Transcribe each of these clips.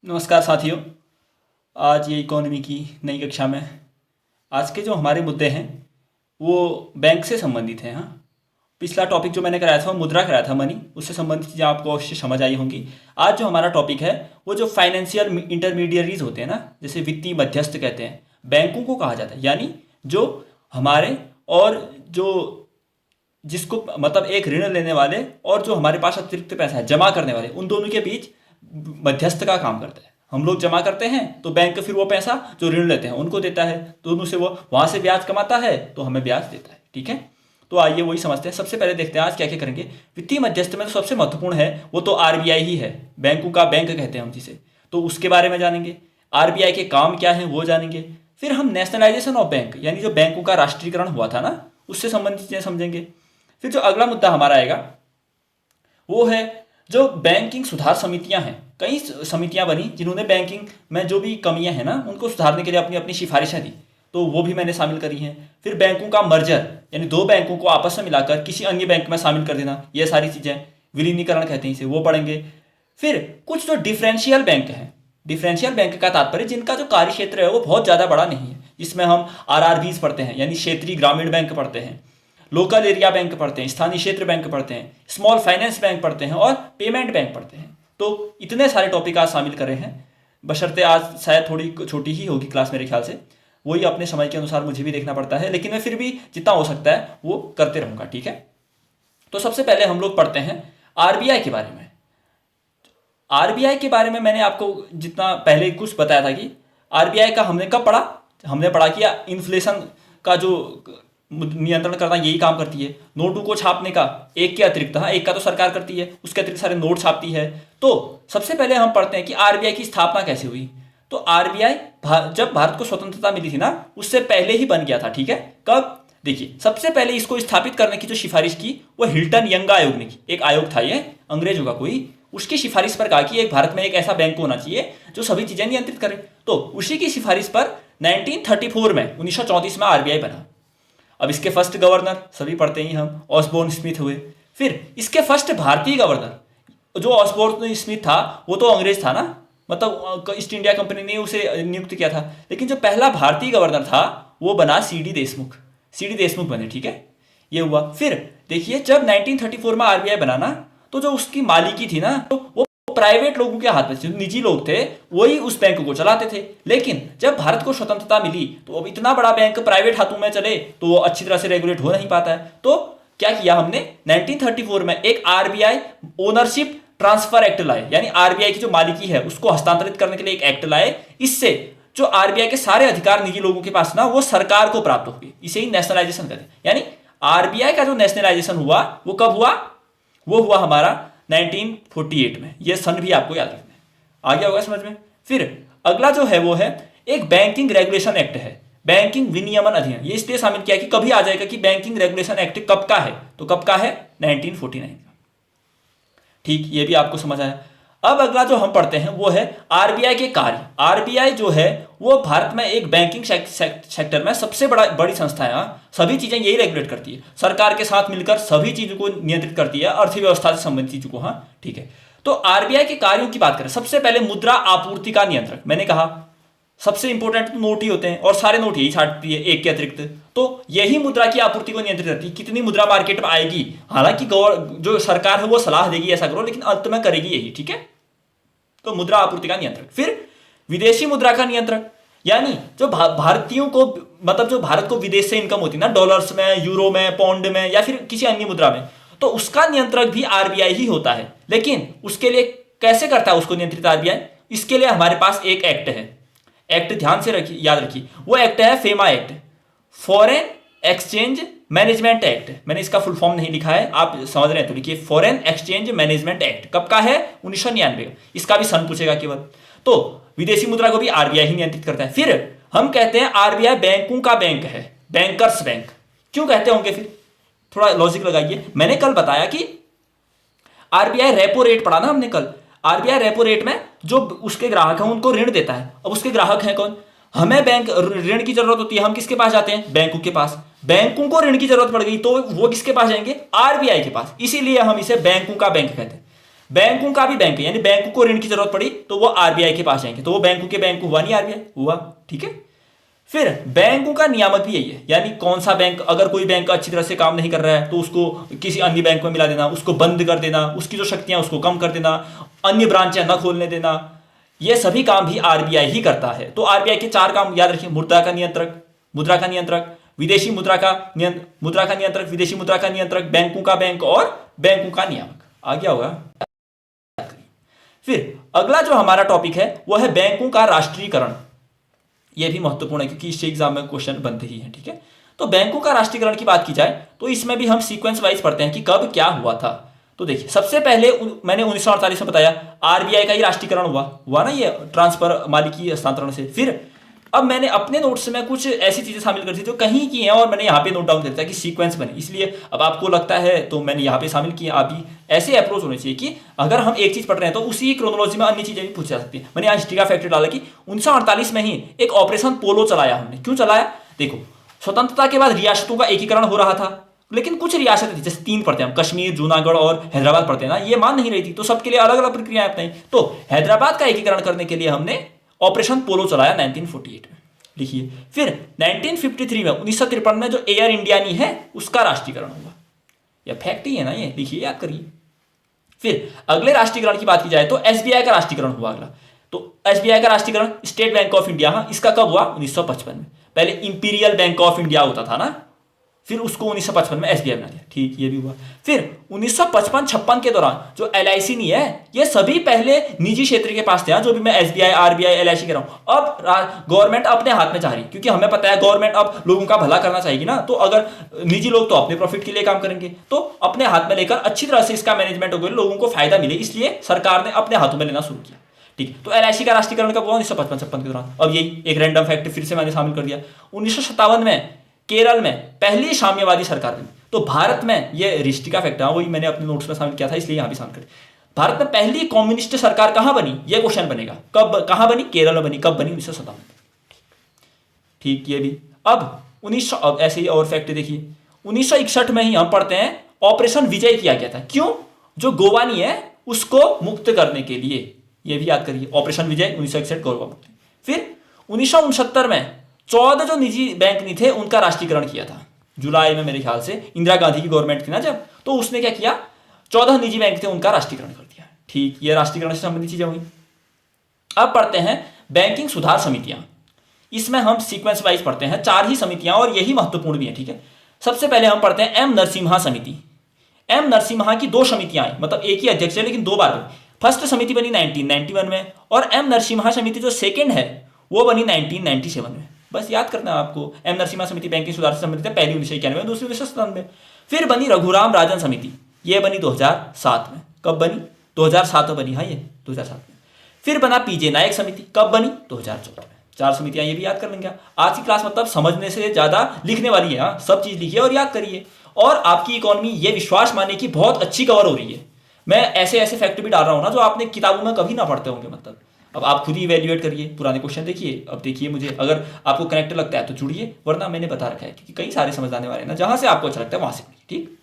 नमस्कार साथियों। आज ये इकोनॉमी की नई कक्षा में आज के जो हमारे मुद्दे हैं वो बैंक से संबंधित हैं। हाँ, पिछला टॉपिक जो मैंने कराया था वो मुद्रा कराया था, मनी, उससे संबंधित चीज़ें आपको अवश्य समझ आई होंगी। आज जो हमारा टॉपिक है वो जो फाइनेंशियल इंटरमीडियरीज होते हैं ना, जैसे वित्तीय मध्यस्थ कहते हैं, बैंकों को कहा जाता है। यानी जो हमारे और जो जिसको मतलब एक ऋण लेने वाले और जो हमारे पास अतिरिक्त पैसा है जमा करने वाले, उन दोनों के बीच मध्यस्थ का काम करता है। हम लोग जमा करते हैं तो बैंक फिर वो पैसा जो ऋण लेते हैं उनको देता है, दोनों से वो वहां से ब्याज कमाता है तो हमें ब्याज देता है। ठीक है, तो आइए वही समझते हैं। सबसे पहले देखते हैं आज क्या क्या करेंगे। वित्तीय मध्यस्थ में तो सबसे महत्वपूर्ण है वो तो आरबीआई ही है, बैंकों का बैंक कहते हैं हम जिसे, तो उसके बारे में जानेंगे। आरबीआई के काम क्या है वो जानेंगे। फिर हम नेशनलाइजेशन ऑफ बैंक यानी जो बैंकों का राष्ट्रीयकरण हुआ था ना, उससे संबंधित चीजें समझेंगे। फिर जो अगला मुद्दा हमारा आएगा वो है जो बैंकिंग सुधार समितियां हैं। कई समितियां बनी जिन्होंने बैंकिंग में जो भी कमियां हैं ना उनको सुधारने के लिए अपनी अपनी सिफारिशें दी, तो वो भी मैंने शामिल करी हैं। फिर बैंकों का मर्जर यानी दो बैंकों को आपस में मिलाकर किसी अन्य बैंक में शामिल कर देना, ये सारी चीज़ें विलीनीकरण कहते हैं इसे, वो पढ़ेंगे। फिर कुछ जो डिफरेंशियल बैंक हैं, डिफरेंशियल बैंक का तात्पर्य जिनका जो कार्य क्षेत्र है वो बहुत ज़्यादा बड़ा नहीं है, जिसमें हम आरआरबीज पढ़ते हैं यानी क्षेत्रीय ग्रामीण बैंक पढ़ते हैं, लोकल एरिया बैंक पढ़ते हैं, स्थानीय क्षेत्र बैंक पढ़ते हैं, स्मॉल फाइनेंस बैंक पढ़ते हैं और पेमेंट बैंक पढ़ते हैं। तो इतने सारे टॉपिक आज शामिल कर रहे हैं, बशर्ते आज शायद थोड़ी छोटी ही होगी क्लास मेरे ख्याल से, वही अपने समय के अनुसार मुझे भी देखना पड़ता है, लेकिन मैं फिर भी जितना हो सकता है वो करते रहूँगा। ठीक है, तो सबसे पहले हम लोग पढ़ते हैं आरबीआई के बारे में। आरबीआई के बारे में मैंने आपको जितना पहले कुछ बताया था कि आरबीआई का हमने कब पढ़ा, हमने पढ़ा कि इन्फ्लेशन का जो नियंत्रण करना यही काम करती है। नोटों को छापने का एक के अतिरिक्त, हाँ एक का तो सरकार करती है, उसके अतिरिक्त सारे नोट छापती है। तो सबसे पहले हम पढ़ते हैं कि आरबीआई की स्थापना कैसे हुई। तो आरबीआई जब भारत को स्वतंत्रता मिली थी ना उससे पहले ही बन गया था। ठीक है, कब, देखिए सबसे पहले इसको स्थापित करने की जो सिफारिश की वो हिल्टन यंग आयोग ने की। एक आयोग था ये अंग्रेजों का कोई, उसकी सिफारिश पर कहा कि एक भारत में एक ऐसा बैंक होना चाहिए जो सभी चीजें नियंत्रित करे। तो उसी की सिफारिश पर 1934 में 1934 में आरबीआई बना। अब इसके फर्स्ट गवर्नर सभी पढ़ते ही हम, ऑसबोर्न स्मिथ हुए। फिर इसके फर्स्ट भारतीय गवर्नर जो ऑसबोर्न स्मिथ था वो तो अंग्रेज था ना, मतलब ईस्ट इंडिया कंपनी ने उसे नियुक्त किया था, लेकिन जो पहला भारतीय गवर्नर था वो बना सीडी देशमुख। सीडी देशमुख बने। ठीक है, ये हुआ। फिर देखिए जब 1934 में आरबीआई बना ना, तो जो उसकी मालिकी थी ना तो वो प्राइवेट लोगों के हाथ में, जो निजी लोग थे वही उस बैंक को चलाते थे। लेकिन जब भारत को स्वतंत्रता मिली तो अब इतना बड़ा बैंक प्राइवेट हाथों में चले तो वो अच्छी तरह से रेगुलेट हो नहीं पाता है। तो क्या किया हमने, 1934 में एक आरबीआई ओनरशिप ट्रांसफर एक्ट लाए, यानी आरबीआई की जो मालिकी है उसको हस्तांतरित करने के लिए एक एक्ट लाए। इससे जो आरबीआई के सारे अधिकार निजी लोगों के पास ना वो सरकार को प्राप्त हो गए। इसे ही नेशनलाइजेशन कहते हैं। यानी आरबीआई का जो नेशनलाइजेशन हुआ वो कब हुआ, वो हुआ हमारा 1948 में। ये सन भी आपको याद रखना है, आ गया होगा समझ में। फिर अगला जो है वो है एक बैंकिंग रेगुलेशन एक्ट है, बैंकिंग विनियमन अधिनियम। ये इसलिए शामिल किया कि कभी आ जाएगा कि बैंकिंग रेगुलेशन एक्ट कब का है, तो कब का है, 1949 का। ठीक, ये भी आपको समझ आया। अब अगला जो हम पढ़ते हैं वो है आरबीआई के कार्य। आरबीआई जो है वो भारत में एक बैंकिंग सेक्टर में सबसे बड़ी संस्था है। सभी चीजें यही रेगुलेट करती है, सरकार के साथ मिलकर सभी चीजों को नियंत्रित करती है, अर्थव्यवस्था से संबंधित चीजों को। हाँ ठीक है, तो आरबीआई के कार्यों की बात करें, सबसे पहले मुद्रा आपूर्ति का नियंत्रक। मैंने कहा सबसे इंपॉर्टेंट तो नोट ही होते हैं और सारे नोट यही छाटती है एक के अतिरिक्त, तो यही मुद्रा की आपूर्ति को नियंत्रित करती है। कितनी मुद्रा मार्केट में आएगी, हालांकि जो सरकार है वो सलाह देगी ऐसा करो, लेकिन अंत में करेगी यही। ठीक है, तो मुद्रा आपूर्ति का नियंत्रक। फिर विदेशी मुद्रा का नियंत्रक, यानी जो भारतीयों को, मतलब जो भारत को विदेश से इनकम होती है ना, डॉलर्स में, यूरो में, पाउंड में या फिर किसी अन्य मुद्रा में, तो उसका नियंत्रक भी आरबीआई ही होता है। लेकिन उसके लिए कैसे करता है उसको नियंत्रित आरबीआई, इसके लिए हमारे पास एक एक्ट है। एक्ट ध्यान से रखिए, याद रखिए, वो एक्ट है FEMA act, foreign exchange management act. मैंने इसका फुल फॉर्म नहीं लिखा है, आप समझ रहे हैं तो लिखिए, फॉरेन एक्सचेंज मैनेजमेंट एक्ट। कब का है, 1999। इसका भी सन पूछेगा केवल। तो विदेशी मुद्रा को भी आरबीआई ही नियंत्रित करता है। फिर हम कहते हैं आरबीआई बैंकों का बैंक है, बैंकर्स बैंक। क्यों कहते होंगे, फिर थोड़ा लॉजिक लगाइए। मैंने कल बताया कि आरबीआई रेपो रेट पढ़ा ना हमने कल, आरबीआई रेपो रेट में जो उसके ग्राहक हैं उनको ऋण देता है। अब उसके ग्राहक हैं कौन, हमें बैंक ऋण की जरूरत होती है, हम किसके पास जाते हैं, बैंकों के पास। बैंकों को ऋण की जरूरत पड़ गई तो वो किसके पास जाएंगे, आरबीआई के पास। इसीलिए हम इसे बैंकों का बैंक कहते हैं। बैंकों का भी बैंक है, यानी बैंकों को ऋण की जरूरत पड़ी तो वो आरबीआई के पास जाएंगे, तो वो बैंकों के बैंक हुआ नहीं, आरबीआई हुआ, ठीक है। फिर बैंकों का नियामक भी यही है, यानी कौन सा बैंक, अगर कोई बैंक अच्छी तरह से काम नहीं कर रहा है तो उसको किसी अन्य बैंक में मिला देना, उसको बंद कर देना, उसकी जो शक्तियां उसको कम कर देना, अन्य ब्रांचें न खोलने देना, ये सभी काम भी आरबीआई ही करता है। तो आरबीआई के 4 काम याद रखिए: मुद्रा का नियंत्रक, मुद्रा का नियंत्रक, विदेशी मुद्रा का नियंत्रक, विदेशी मुद्रा का नियंत्रक, बैंकों का बैंक और बैंकों का नियामक। आ गया होगा। फिर अगला जो हमारा टॉपिक है वो है बैंकों का राष्ट्रीयकरण। यह भी महत्वपूर्ण है क्योंकि इससे एग्जाम में क्वेश्चन बनते ही हैं, ठीक है। तो बैंकों का राष्ट्रीयकरण की बात की जाए तो इसमें भी हम सीक्वेंस वाइज पढ़ते हैं कि कब क्या हुआ था। तो देखिए, सबसे पहले मैंने 1948 में बताया आरबीआई का ही राष्ट्रीयकरण हुआ ना, ये ट्रांसफर, मालिकी हस्तांतरण से। फिर अब मैंने अपने नोट्स में कुछ ऐसी चीजें शामिल कर दी जो कहीं की हैं और मैंने यहाँ पे नोट डाउन कर दिया कि सीक्वेंस बने, इसलिए अब आपको लगता है तो मैंने यहाँ पे शामिल किया। अभी ऐसे अप्रोच होने चाहिए कि अगर हम एक चीज पढ़ रहे हैं तो उसी क्रोनोलॉजी में अन्य चीजें भी पूछी जा सकती है। मैंने यहाँ हिस्ट्री का फैक्टर डाला कि 1948 में ही एक ऑपरेशन पोलो चलाया हमने। क्यों चलाया? देखो, स्वतंत्रता के बाद रियासतों का एकीकरण हो रहा था, लेकिन कुछ रियासतें थी, जैसे 3 पढ़ते हैं हम, कश्मीर, जूनागढ़ और हैदराबाद पढ़ते हैं ना, ये मान नहीं रही थी, तो सबके लिए अलग अलग प्रक्रियाएं अपनाई। तो हैदराबाद का एकीकरण करने के लिए हमने ऑपरेशन पोलो चलाया 1948 में, लिखिए। फिर 1953 में 1953 में जो एयर इंडिया नहीं है उसका राष्ट्रीयकरण हुआ। यह फैक्ट ही है ना, ये लिखिए, याद करिए। फिर अगले राष्ट्रीयकरण की बात की जाए तो एसबीआई का राष्ट्रीयकरण हुआ अगला। तो एसबीआई का राष्ट्रीयकरण, स्टेट बैंक ऑफ इंडिया, हाँ, इसका कब हुआ? 1955 में। पहले इंपीरियल बैंक ऑफ इंडिया होता था ना, फिर उसको 1955 में एसबीआई बना दिया, ठीक, ये भी हुआ। फिर 1955-56 के दौरान जो एलआईसी नहीं है, ये सभी पहले निजी क्षेत्र के पास थे, जो भी मैं एसबीआई, आरबीआई, एलआईसी कह रहा हूं। अब गवर्नमेंट अपने हाथ में चाह रही, क्योंकि हमें पता है गवर्नमेंट अब लोगों का भला करना चाहेगी ना, तो अगर निजी लोग तो अपने प्रॉफिट के लिए काम करेंगे, तो अपने हाथ में लेकर अच्छी तरह से इसका मैनेजमेंट हो गया, लोगों को फायदा मिले, इसलिए सरकार ने अपने हाथों में लेना शुरू किया, ठीक। तो एलआईसी का राष्ट्रीयकरण कब हुआ? 1955-56 के दौरान। अब यही एक रैंडम फैक्ट फिर से मैंने शामिल कर दिया। 1957 में केरल में पहली साम्यवादी सरकार बनी। तो भारत में, ये हिस्ट्री का फैक्ट है, वही मैंने अपने नोट्स में शामिल किया था, इसलिए यहां भी शामिल कर। भारत में पहली कम्युनिस्ट सरकार कहां बनी? ये क्वेश्चन बनेगा, कब, कहां बनी? केरल में बनी। कब बनी? 1957 में, ठीक, ये भी। अब 1900, अब ऐसे ही और फैक्ट देखिए, 1961 में ही हम पढ़ते हैं ऑपरेशन विजय किया गया था। क्यों? जो गोवा नहीं है उसको मुक्त करने के लिए, ये भी याद करिए, ऑपरेशन विजय 1961, गोवा मुक्ति। फिर 1969 में 14 जो निजी बैंक नहीं थे उनका राष्ट्रीयकरण किया था, जुलाई में मेरे ख्याल से, इंदिरा गांधी की गवर्नमेंट थी ना जब, तो उसने क्या किया, 14 निजी बैंक थे उनका राष्ट्रीयकरण कर दिया, ठीक। ये राष्ट्रीयकरण से संबंधित चीजें हुई। अब पढ़ते हैं बैंकिंग सुधार समितियां। इसमें हम सीक्वेंस वाइज पढ़ते हैं, 4 ही समितियां और यही महत्वपूर्ण भी है, ठीक है। सबसे पहले हम पढ़ते हैं एम नरसिम्हा समिति। एम नरसिम्हा की 2 समितियां आई, मतलब एक ही अध्यक्ष है लेकिन 2 बार बनी। फर्स्ट समिति बनी 1991 में और एम नरसिम्हा समिति जो सेकेंड है वो बनी 1997 में। बस याद करना है आपको, एम नरसिम्हा समिति बैंकिंग सुधार से संबंधित है, पहली 1991 में, दूसरी 1997 में। फिर बनी रघुराम राजन समिति, ये बनी 2007 में। कब बनी? 2007 में बनी, हाँ, ये 2007 में। फिर बना पीजे नायक समिति, कब बनी? 2014 में। 4 समितियां, ये भी याद कर लेंगे। आज की क्लास मतलब समझने से ज्यादा लिखने वाली है, हाँ, सब चीज लिखिए और याद करिए। और आपकी इकोनॉमी, ये विश्वास माने की बहुत अच्छी कवर हो रही है। मैं ऐसे ऐसे फैक्ट भी डाल रहा हूं ना जो आपने किताबों में कभी ना पढ़ते होंगे, मतलब अब आप खुद ही इवेल्युएट करिए, पुराने क्वेश्चन देखिए। अब देखिए, मुझे अगर आपको कनेक्ट लगता है तो जुड़िए, वरना मैंने बता रखा है क्योंकि कई सारे समझ आने वाले हैं ना, जहां से आपको अच्छा लगता है वहां से पढ़िए, ठीक।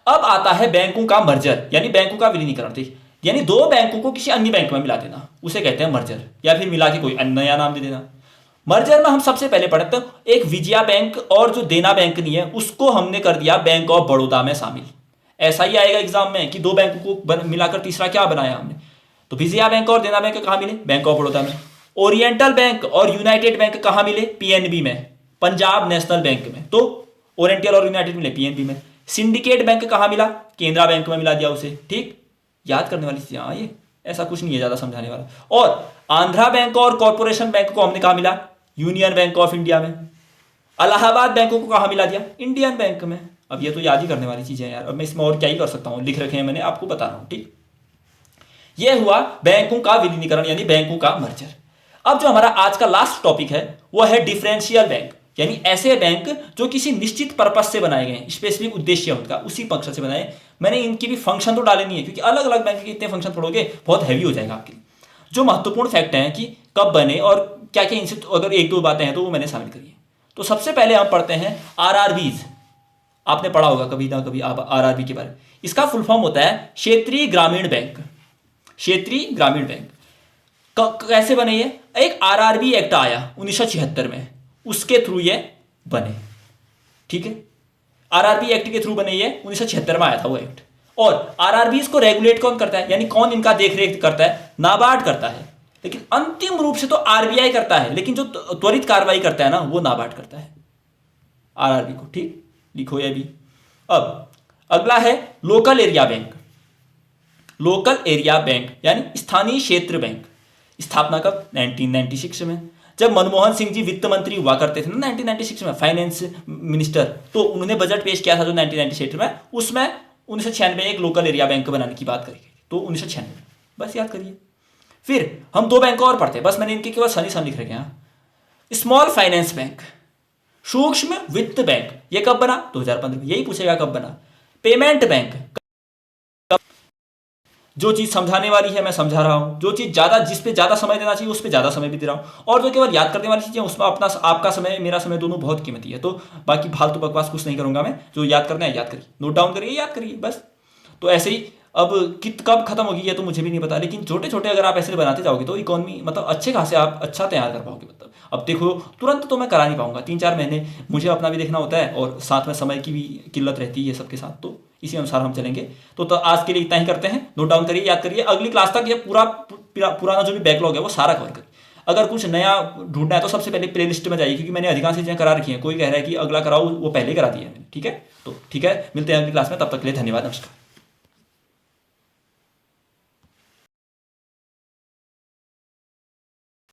अब आता है बैंकों का मर्जर, यानी बैंकों का विलीनीकरण, ठीक, यानी 2 बैंकों को किसी अन्य बैंक में मिला देना, उसे कहते हैं मर्जर, या फिर मिला के कोई नया नाम दे देना। मर्जर में हम सबसे पहले पढ़ते हैं एक विजया बैंक और जो देना बैंक नहीं है उसको हमने कर दिया बैंक ऑफ बड़ौदा में शामिल। ऐसा ही आएगा एग्जाम में कि 2 बैंकों को मिलाकर तीसरा क्या बनाया हमने, तो विजया बैंक और देना बैंक कहां मिले? बैंक ऑफ बड़ौदा में। ओरिएंटल बैंक और यूनाइटेड बैंक कहां मिले? पीएनबी में, पंजाब नेशनल बैंक में। तो ओरिएंटल और यूनाइटेड मिले पीएनबी में। सिंडिकेट बैंक कहां मिला? केनरा बैंक में मिला दिया उसे, ठीक। याद करने वाली चीज, हाँ, ये ऐसा कुछ नहीं है ज्यादा समझाने वाला। और आंध्रा बैंक और कॉर्पोरेशन बैंक को हमने कहा मिला? यूनियन बैंक ऑफ इंडिया में। इलाहाबाद बैंकों को कहां मिला दिया? इंडियन बैंक में। अब ये तो याद ही करने वाली चीजें हैं यार, अब मैं इसमें और क्या ही कर सकता हूं, लिख रखे हैं मैंने, आपको बता रहा हूं, ठीक। यह हुआ बैंकों का विलीनीकरण यानी बैंकों का मर्जर। अब जो हमारा आज का लास्ट टॉपिक है वो है डिफरेंशियल बैंक, यानी ऐसे बैंक जो किसी निश्चित पर्पज से बनाए गए हैं, स्पेसिफिक उद्देश्य है उनका, उसी मकसद से बनाए। मैंने इनकी भी फंक्शन तो डाले नहीं है क्योंकि अलग अलग बैंक के इतने फंक्शन पढ़ोगे बहुत हैवी हो जाएगा आपके लिए। जो महत्वपूर्ण फैक्ट हैं कि कब बने और क्या क्या इनसे, अगर 1-2 बातें हैं तो वो मैंने शामिल करी है। तो सबसे पहले हम पढ़ते हैं आरआरबीज। आपने पढ़ा होगा कभी ना कभी आप आरआरबी के बारे में। इसका फुल फॉर्म होता है क्षेत्रीय ग्रामीण बैंक। क्षेत्रीय ग्रामीण बैंक कैसे बने ये? एक आरआरबी एक्ट आया 1976 में, उसके थ्रू ये बने। ठीक है, आरआरबी एक्ट के थ्रू बने, ये 1976 में आया था वो एक्ट। और आरआरबी को रेगुलेट कौन करता है, यानी कौन इनका देखरेख करता है? नाबार्ड करता है। लेकिन अंतिम रूप से तो आरबीआई करता है, लेकिन जो त्वरित कार्रवाई करता है ना, वो नाबार्ड करता है आरआरबी को। ठीक, लिखो ये भी। अब अगला है local area bank. Local area bank यानी स्थानीय क्षेत्र बैंक। स्थापना कब? 1996 में, जब मनमोहन सिंह जी वित्त मंत्री हुआ करते थे ना 1996 में, फाइनेंस मिनिस्टर, तो उन्होंने बजट पेश किया था जो 1996 में, उसमें 1996 में एक लोकल एरिया बैंक बनाने की बात करी गई। तो 1996 में, बस याद करिए। फिर हम दो बैंक और पढ़ते हैं, बस मैंने इनके केवल सनी सन लिख रखे हैं। स्मॉल फाइनेंस बैंक, सूक्ष्म वित्त बैंक, ये कब बना? 2015 में। यही पूछेगा कब बना। पेमेंट बैंक, जो चीज़ समझाने वाली है मैं समझा रहा हूँ, जो चीज़ ज़्यादा, जिस पे ज़्यादा समय देना चाहिए उस पे ज़्यादा समय भी दे रहा हूँ, और जो केवल याद करने वाली चीज़ें उसमें अपना आपका समय मेरा समय दोनों बहुत कीमती है। तो बाकी फालतू बकवास कुछ नहीं करूँगा मैं, जो याद करना है याद करिए, नोट डाउन करिए, याद करिए बस। तो ऐसे ही अब कब खत्म होगी ये तो मुझे भी नहीं पता, लेकिन छोटे छोटे अगर आप ऐसे बनाते जाओगे तो इकोनॉमी मतलब अच्छे खासे आप अच्छा तैयार कर पाओगे। मतलब अब देखो तुरंत तो मैं करा नहीं पाऊंगा, 3-4 महीने मुझे अपना भी देखना होता है और साथ में समय की भी किल्लत रहती है सबके साथ, तो इसी अनुसार हम चलेंगे। तो आज के लिए इतना ही करते हैं, नोट डाउन करिए, याद करिए। अगली क्लास तक ये पुराना जो भी बैकलॉग है वो सारा कवर करिए। अगर कुछ नया ढूंढना है तो सबसे पहले प्लेलिस्ट में जाइए, क्योंकि मैंने अधिकांश चीज़ें करा रखी हैं। कोई कह रहा है कि अगला कराओ, वो पहले करा दिया है मैंने। ठीक है, तो ठीक है, मिलते हैं अगली क्लास में, तब तक के लिए धन्यवाद, नमस्कार।